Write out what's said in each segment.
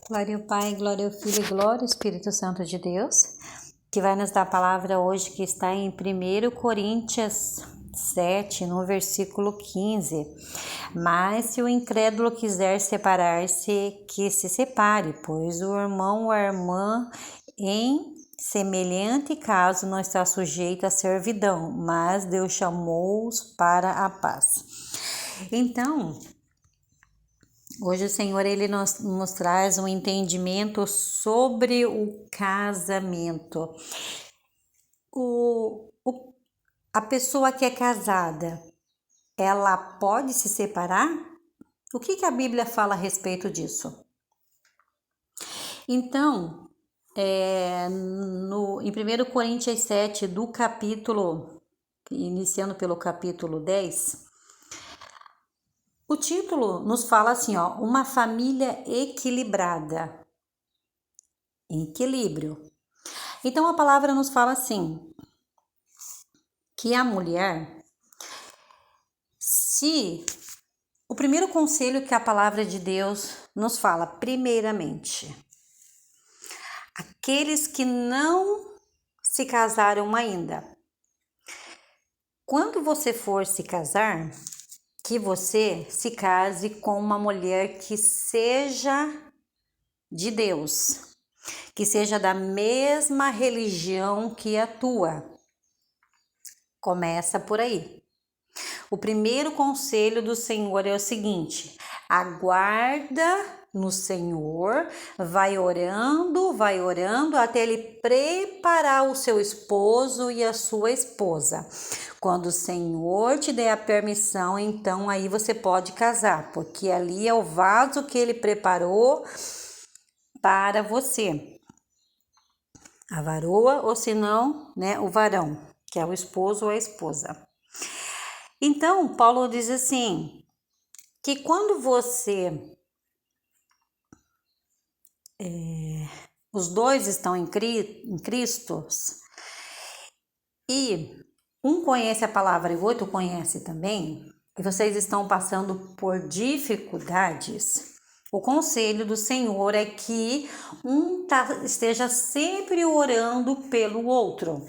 Glória ao Pai, glória ao Filho e glória ao Espírito Santo de Deus, que vai nos dar a palavra hoje, que está em 1 Coríntios 7, no versículo 15. Mas se o incrédulo quiser separar-se, que se separe, pois o irmão ou a irmã em semelhante caso não está sujeito à servidão, mas Deus chamou-os para a paz. Então, hoje o Senhor ele nos traz um entendimento sobre o casamento. A pessoa que é casada, ela pode se separar? O que a Bíblia fala a respeito disso? Então, em 1 Coríntios 7, do capítulo, iniciando pelo capítulo 10, o título nos fala assim, uma família equilibrada, equilíbrio. Então a palavra nos fala assim, que a mulher, o primeiro conselho que a palavra de Deus nos fala, primeiramente, aqueles que não se casaram ainda, quando você for se casar, que você se case com uma mulher que seja de Deus, que seja da mesma religião que a tua. Começa por aí. O primeiro conselho do Senhor é o seguinte: aguarda no Senhor, vai orando até Ele preparar o seu esposo e a sua esposa. Quando o Senhor te der a permissão, então aí você pode casar, porque ali é o vaso que Ele preparou para você. A varoa, ou se não, o varão, que é o esposo ou a esposa. Então, Paulo diz assim, que quando os dois estão em Cristo, e um conhece a palavra e o outro conhece também, e vocês estão passando por dificuldades, o conselho do Senhor é que um esteja sempre orando pelo outro,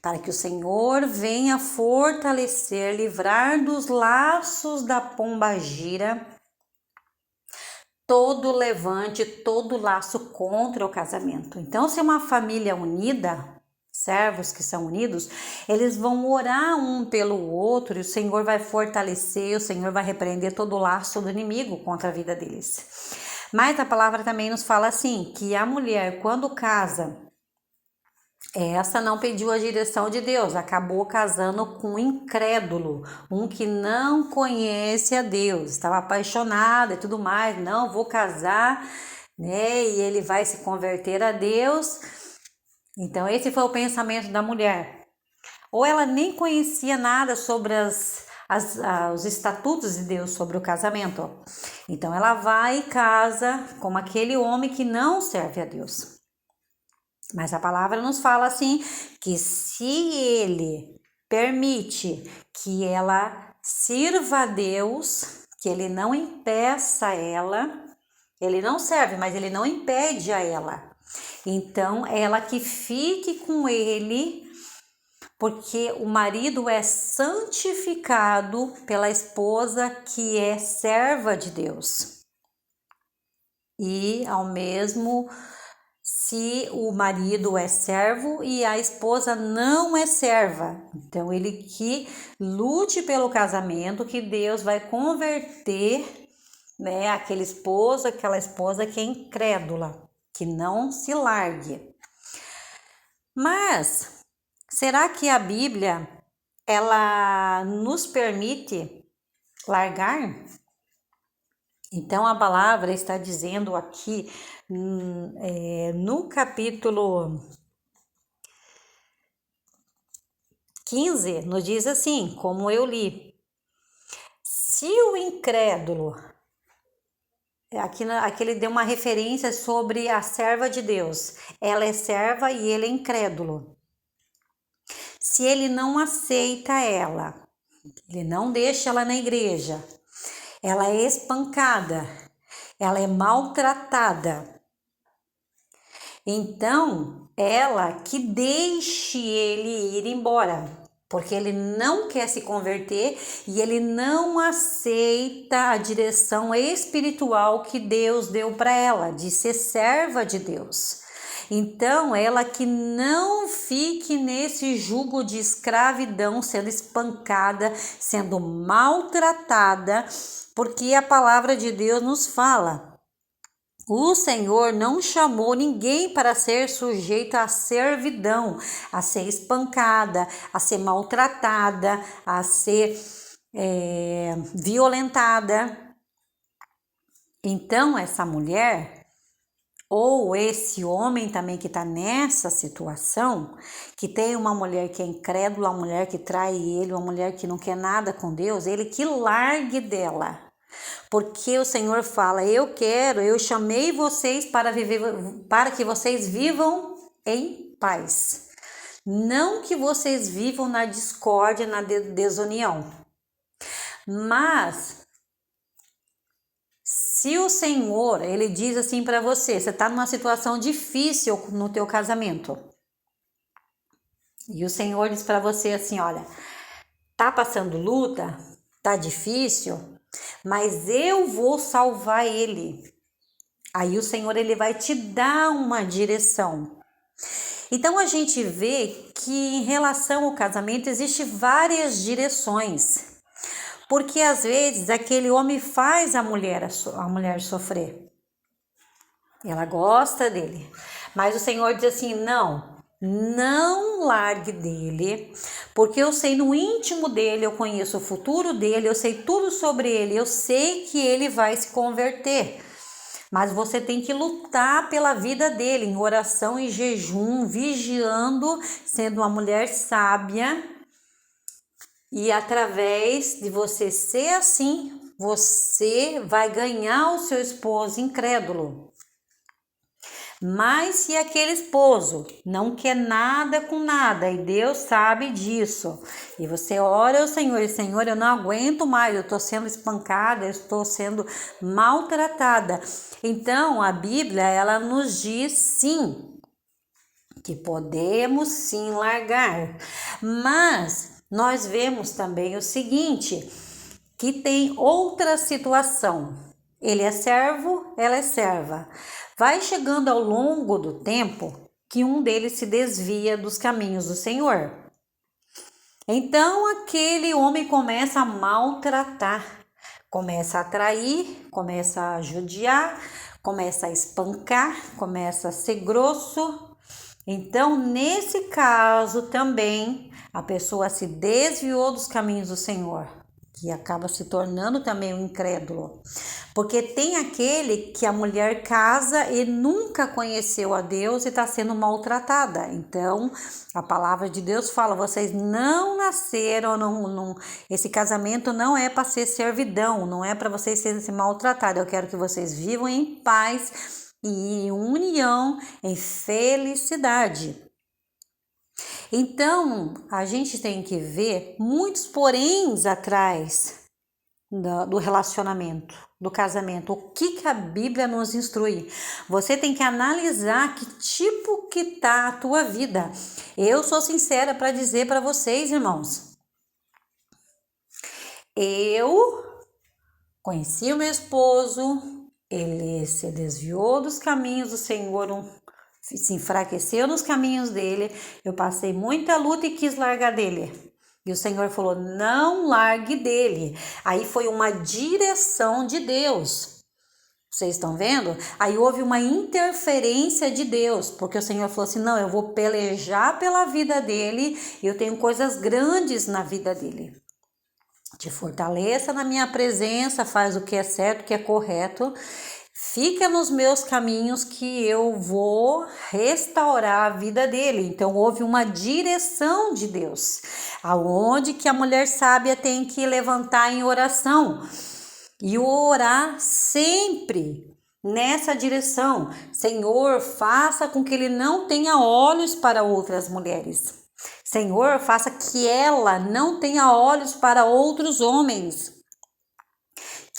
para que o Senhor venha fortalecer, livrar dos laços da pombagira todo levante, todo laço contra o casamento. Então, se é uma família unida, servos que são unidos, eles vão orar um pelo outro e o Senhor vai fortalecer, o Senhor vai repreender todo o laço do inimigo contra a vida deles. Mas a palavra também nos fala assim, que a mulher, quando casa, essa não pediu a direção de Deus, acabou casando com um incrédulo, um que não conhece a Deus, estava apaixonada e tudo mais, não, vou casar, e ele vai se converter a Deus. Então esse foi o pensamento da mulher. Ou ela nem conhecia nada sobre os estatutos de Deus sobre o casamento. Então ela vai e casa com aquele homem que não serve a Deus. Mas a palavra nos fala assim, que se ele permite que ela sirva a Deus, que ele não impeça ela, ele não serve, mas ele não impede a ela. Então, ela que fique com ele, porque o marido é santificado pela esposa que é serva de Deus. E ao mesmo se o marido é servo e a esposa não é serva. Então, ele que lute pelo casamento, que Deus vai converter, aquela esposa que é incrédula, que não se largue. Mas, será que a Bíblia, ela nos permite largar? Então, a palavra está dizendo aqui, no capítulo 15, nos diz assim, como eu li, se o incrédulo, aqui ele deu uma referência sobre a serva de Deus, ela é serva e ele é incrédulo. Se ele não aceita ela, ele não deixa ela na igreja, ela é espancada, ela é maltratada. Então, ela que deixe ele ir embora, porque ele não quer se converter e ele não aceita a direção espiritual que Deus deu para ela, de ser serva de Deus. Então, ela que não fique nesse jugo de escravidão, sendo espancada, sendo maltratada, porque a palavra de Deus nos fala: o Senhor não chamou ninguém para ser sujeito à servidão, a ser espancada, a ser maltratada, a ser violentada. Então, essa mulher, ou esse homem também que está nessa situação, que tem uma mulher que é incrédula, uma mulher que trai ele, uma mulher que não quer nada com Deus, ele que largue dela. Porque o Senhor fala: eu chamei vocês para que vocês vivam em paz. Não que vocês vivam na discórdia, na desunião. Mas se o Senhor, ele diz assim para você está numa situação difícil no teu casamento, e o Senhor diz para você assim: olha, tá passando luta, tá difícil, mas eu vou salvar ele. Aí o Senhor, ele vai te dar uma direção. Então a gente vê que em relação ao casamento existe várias direções. Porque às vezes aquele homem faz a mulher sofrer. Ela gosta dele. Mas o Senhor diz assim: não largue dele, porque eu sei no íntimo dele, eu conheço o futuro dele, eu sei tudo sobre ele, eu sei que ele vai se converter. Mas você tem que lutar pela vida dele, em oração e jejum, vigiando, sendo uma mulher sábia. E através de você ser assim, você vai ganhar o seu esposo incrédulo. Mas se aquele esposo não quer nada com nada, e Deus sabe disso, e você ora ao Senhor, e Senhor, eu não aguento mais, eu estou sendo espancada, eu estou sendo maltratada. Então a Bíblia, ela nos diz sim, que podemos sim largar. Mas nós vemos também o seguinte, que tem outra situação. Ele é servo, ela é serva. Vai chegando ao longo do tempo que um deles se desvia dos caminhos do Senhor. Então aquele homem começa a maltratar, começa a trair, começa a judiar, começa a espancar, começa a ser grosso. Então, nesse caso também, a pessoa se desviou dos caminhos do Senhor, que acaba se tornando também um incrédulo. Porque tem aquele que a mulher casa e nunca conheceu a Deus e está sendo maltratada. Então, a palavra de Deus fala: vocês não nasceram, esse casamento não é para ser servidão, não é para vocês serem maltratados. Eu quero que vocês vivam em paz e em união, em felicidade. Então, a gente tem que ver muitos poréns atrás do relacionamento, do casamento. O que a Bíblia nos instrui? Você tem que analisar que tipo que tá a tua vida. Eu sou sincera para dizer para vocês, irmãos. Eu conheci o meu esposo, ele se desviou dos caminhos do Senhor, se enfraqueceu nos caminhos dele, eu passei muita luta e quis largar dele. E o Senhor falou: não largue dele. Aí foi uma direção de Deus. Vocês estão vendo? Aí houve uma interferência de Deus, porque o Senhor falou assim: não, eu vou pelejar pela vida dele, eu tenho coisas grandes na vida dele. Te fortaleça na minha presença, faz o que é certo, o que é correto. Fica nos meus caminhos que eu vou restaurar a vida dele. Então houve uma direção de Deus, aonde que a mulher sábia tem que levantar em oração e orar sempre nessa direção. Senhor, faça com que ele não tenha olhos para outras mulheres. Senhor, faça que ela não tenha olhos para outros homens.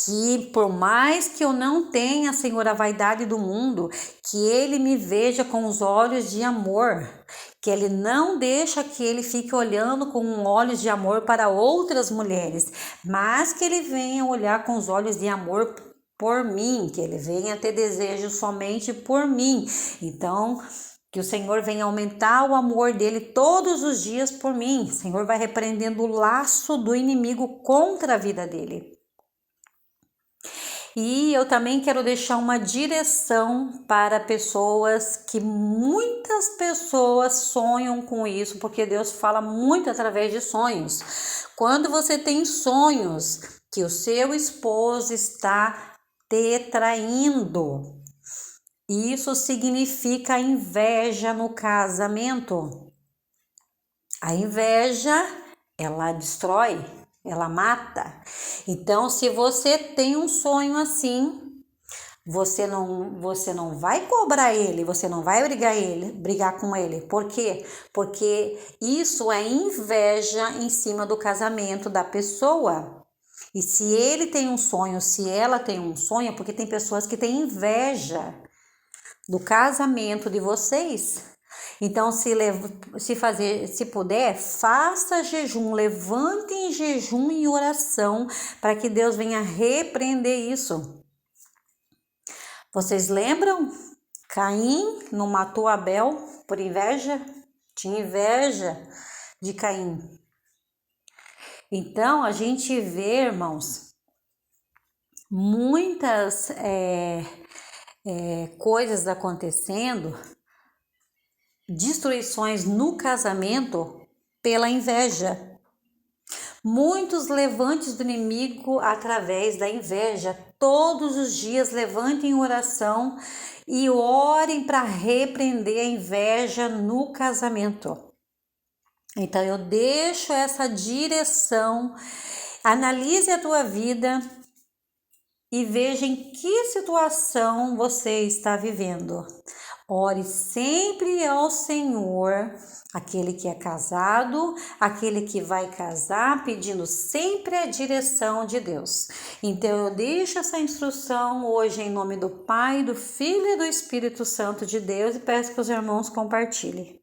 que por mais que eu não tenha, Senhor, a vaidade do mundo, que ele me veja com os olhos de amor, que ele não deixa que ele fique olhando com olhos de amor para outras mulheres, mas que ele venha olhar com os olhos de amor por mim, que ele venha ter desejo somente por mim. Então, que o Senhor venha aumentar o amor dele todos os dias por mim. O Senhor vai repreendendo o laço do inimigo contra a vida dele. E eu também quero deixar uma direção para pessoas que muitas pessoas sonham com isso, porque Deus fala muito através de sonhos. Quando você tem sonhos que o seu esposo está te traindo, isso significa inveja no casamento. A inveja, ela destrói, ela mata. Então, se você tem um sonho assim, você não vai cobrar ele, você não vai brigar com ele. Por quê? Porque isso é inveja em cima do casamento da pessoa. E se ele tem um sonho, se ela tem um sonho, porque tem pessoas que têm inveja do casamento de vocês. Então, se puder, faça jejum, levante em jejum e oração para que Deus venha repreender isso. Vocês lembram? Caim não matou Abel por inveja? Tinha inveja de Caim. Então, a gente vê, irmãos, muitas coisas acontecendo, destruições no casamento pela inveja. Muitos levantes do inimigo através da inveja. Todos os dias levantem em oração e orem para repreender a inveja no casamento. Então eu deixo essa direção. Analise a tua vida e veja em que situação você está vivendo. Ore sempre ao Senhor, aquele que é casado, aquele que vai casar, pedindo sempre a direção de Deus. Então eu deixo essa instrução hoje em nome do Pai, do Filho e do Espírito Santo de Deus e peço que os irmãos compartilhem.